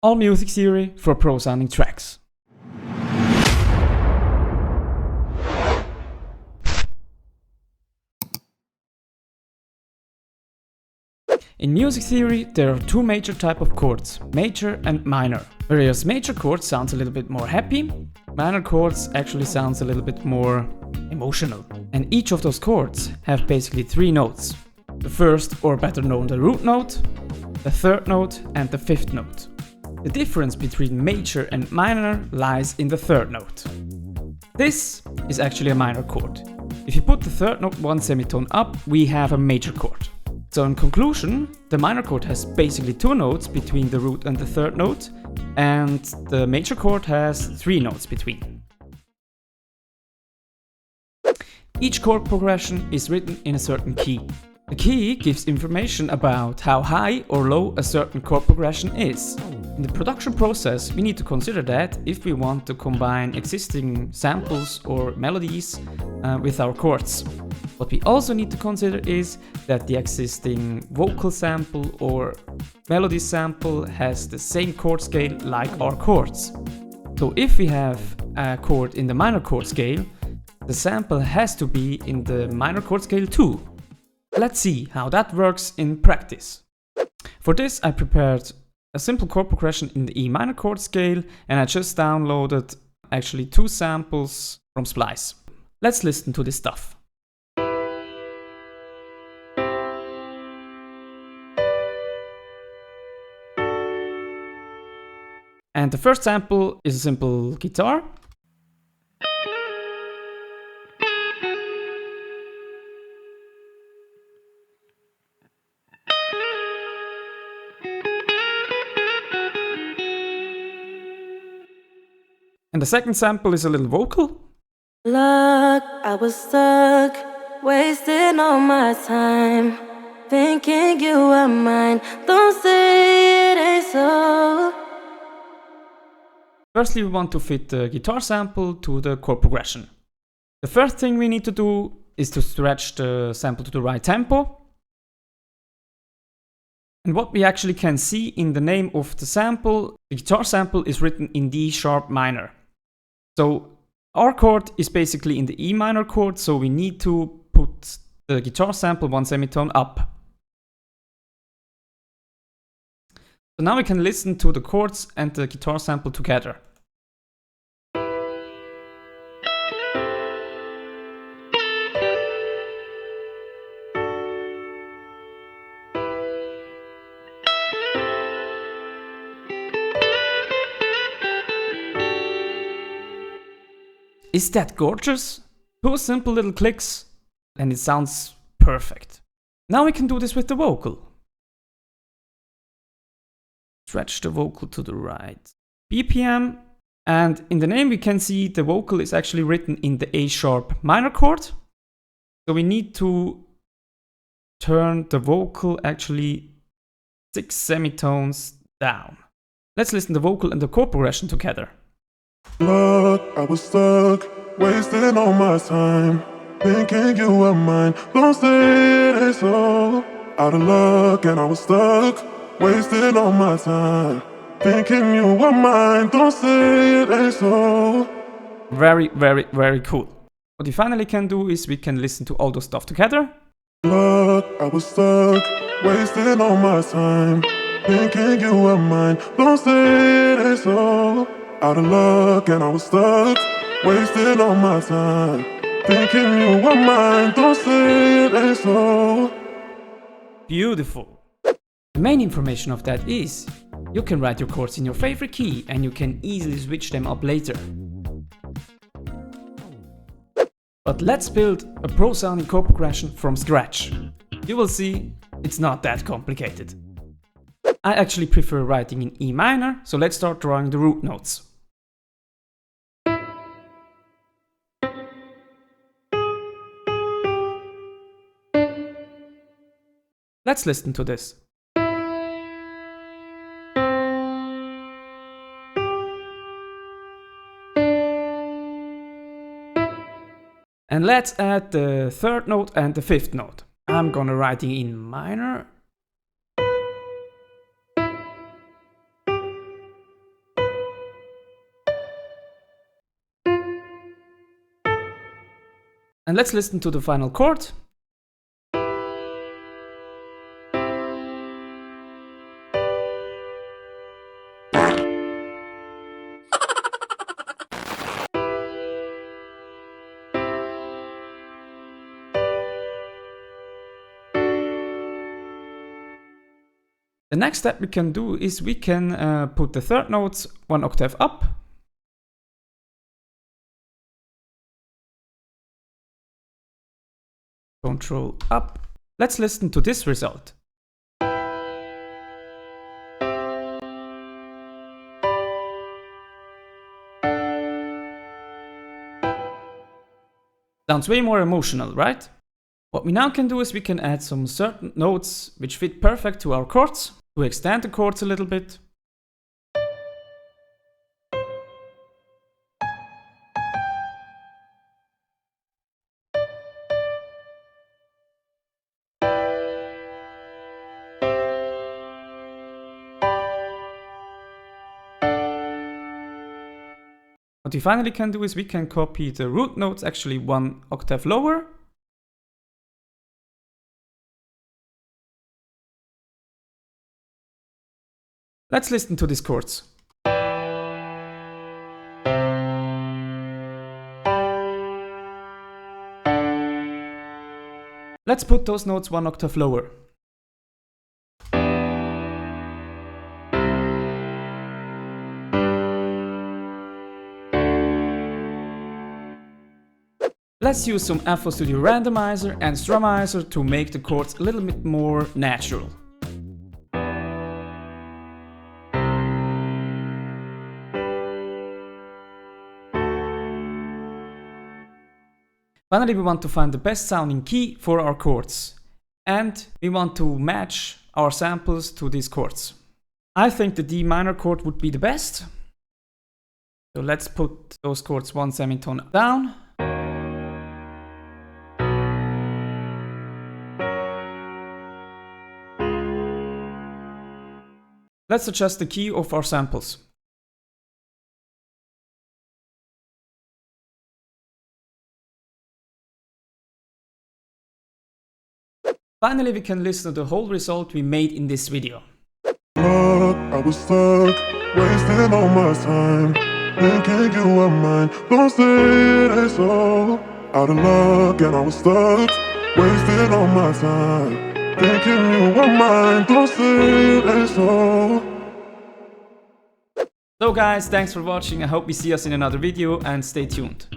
all music theory for pro sounding tracks. In music theory, there are two major types of chords, major and minor. Whereas major chords sounds a little bit more happy, minor chords actually sounds a little bit more emotional. And each of those chords have basically three notes. The first, or better known, the root note, the third note and the fifth note. The difference between major and minor lies in the third note. This is actually a minor chord. If you put the third note one semitone up, we have a major chord. So in conclusion, the minor chord has basically two notes between the root and the third note, and the major chord has three notes between. Each chord progression is written in a certain key. The key gives information about how high or low a certain chord progression is. In the production process, we need to consider that if we want to combine existing samples or melodies with our chords. What we also need to consider is that the existing vocal sample or melody sample has the same chord scale like our chords. So if we have a chord in the minor chord scale, the sample has to be in the minor chord scale too. Let's see how that works in practice. For this, I prepared a simple chord progression in the E minor chord scale, and I just downloaded actually two samples from Splice. Let's listen to this stuff. And the first sample is a simple guitar. And the second sample is a little vocal. Look, I was stuck, wasting all my time, thinking you were mine. Don't say it ain't so. Firstly, we want to fit the guitar sample to the chord progression. The first thing we need to do is to stretch the sample to the right tempo. And what we actually can see in the name of the sample, the guitar sample is written in D sharp minor. So our chord is basically in the E minor chord, so we need to put the guitar sample one semitone up. So now we can listen to the chords and the guitar sample together. Is that gorgeous? Two simple little clicks and it sounds perfect. Now we can do this with the vocal. Stretch the vocal to the right BPM, and in the name we can see the vocal is actually written in the A sharp minor chord. So we need to turn the vocal actually 6 semitones down. Let's listen to the vocal and the chord progression together. Look, I was stuck, wasting all my time, thinking you were mine. Don't say it ain't so. Out of luck and I was stuck, wasting all my time, thinking you were mine. Don't say it ain't so. Very, very, very cool. What we finally can do is we can listen to all those stuff together. Look, I was stuck, wasting all my time, thinking you were mine. Don't say it ain't so. Out of luck and I was stuck, wasting all my time, thinking you were mine. Don't say it ain't so. Beautiful. The main information of that is you can write your chords in your favorite key and you can easily switch them up later. But let's build a pro sounding chord progression from scratch. You will see it's not that complicated. I actually prefer writing in E minor, so let's start drawing the root notes. Let's listen to this. And let's add the third note and the fifth note. I'm gonna write it in minor. And let's listen to the final chord. The next step we can do is we can put the third notes 1 octave up. Control up. Let's listen to this result. Sounds way more emotional, right? What we now can do is we can add some certain notes which fit perfect to our chords, to extend the chords a little bit. What we finally can do is we can copy the root notes actually 1 octave lower. Let's listen to these chords. Let's put those notes 1 octave lower. Let's use some FL Studio Randomizer and Strumizer to make the chords a little bit more natural. Finally, we want to find the best sounding key for our chords. And we want to match our samples to these chords. I think the D minor chord would be the best. So let's put those chords 1 semitone down. Let's adjust the key of our samples. Finally, we can listen to the whole result we made in this video. Look, I was stuck, wasting all my time, thinking you were mine. Don't say it ain't so. Out of luck, and I was stuck, wasting all my time, thinking you were mine. Don't say it ain't so. So guys, thanks for watching. I hope we see us in another video and stay tuned.